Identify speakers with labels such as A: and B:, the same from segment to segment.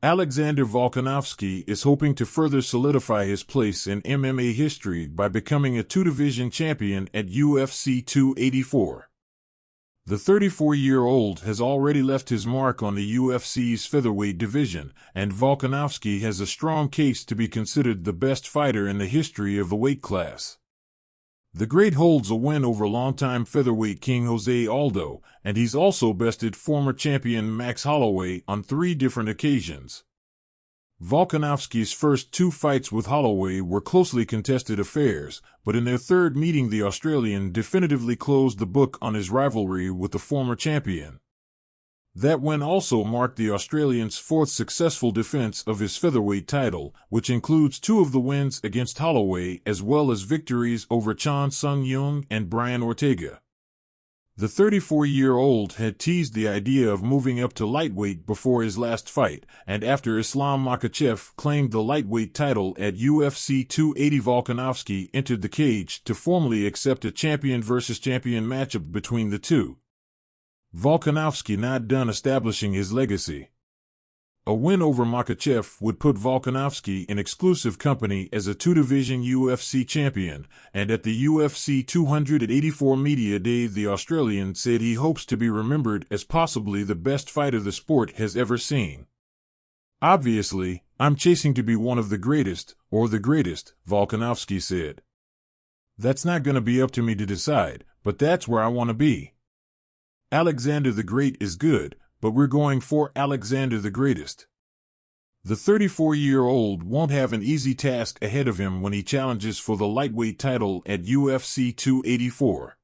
A: Alexander Volkanovski is hoping to further solidify his place in MMA history by becoming a two-division champion at UFC 284. The 34-year-old has already left his mark on the UFC's featherweight division, and Volkanovski has a strong case to be considered the best fighter in the history of the weight class. The great holds a win over longtime featherweight king José Aldo, and he's also bested former champion Max Holloway on 3 different occasions. Volkanovski's first 2 fights with Holloway were closely contested affairs, but in their third meeting the Australian definitively closed the book on his rivalry with the former champion. That win also marked the Australian's 4th successful defense of his featherweight title, which includes 2 of the wins against Holloway as well as victories over Chan Sung Jung and Brian Ortega. The 34-year-old had teased the idea of moving up to lightweight before his last fight, and after Islam Makhachev claimed the lightweight title at UFC 280, Volkanovski entered the cage to formally accept a champion versus champion matchup between the two. Volkanovski not done establishing his legacy. A win over Makhachev would put Volkanovski in exclusive company as a two-division UFC champion, and at the UFC 284 Media Day the Australian said he hopes to be remembered as possibly the best fighter the sport has ever seen. "Obviously, I'm chasing to be one of the greatest, or the greatest," Volkanovski said. "That's not going to be up to me to decide, but that's where I want to be. Alexander the Great is good, but we're going for Alexander the Greatest." The 34-year-old won't have an easy task ahead of him when he challenges for the lightweight title at UFC 284.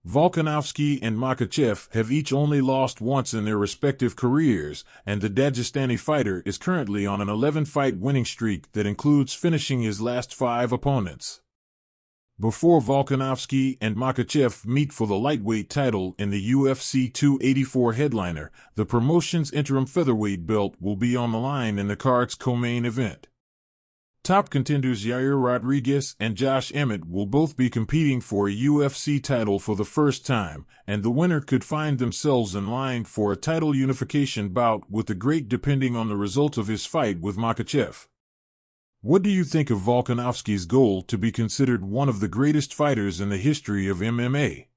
A: Volkanovski and Makhachev have each only lost once in their respective careers, and the Dagestani fighter is currently on an 11-fight winning streak that includes finishing his last 5 opponents. Before Volkanovski and Makhachev meet for the lightweight title in the UFC 284 headliner, the promotion's interim featherweight belt will be on the line in the card's co-main event. Top contenders Yair Rodriguez and Josh Emmett will both be competing for a UFC title for the first time, and the winner could find themselves in line for a title unification bout with the great depending on the result of his fight with Makhachev. What do you think of Volkanovski's goal to be considered one of the greatest fighters in the history of MMA?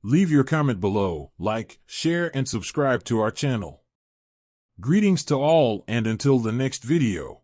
A: Leave your comment below, like, share and subscribe to our channel. Greetings to all and until the next video.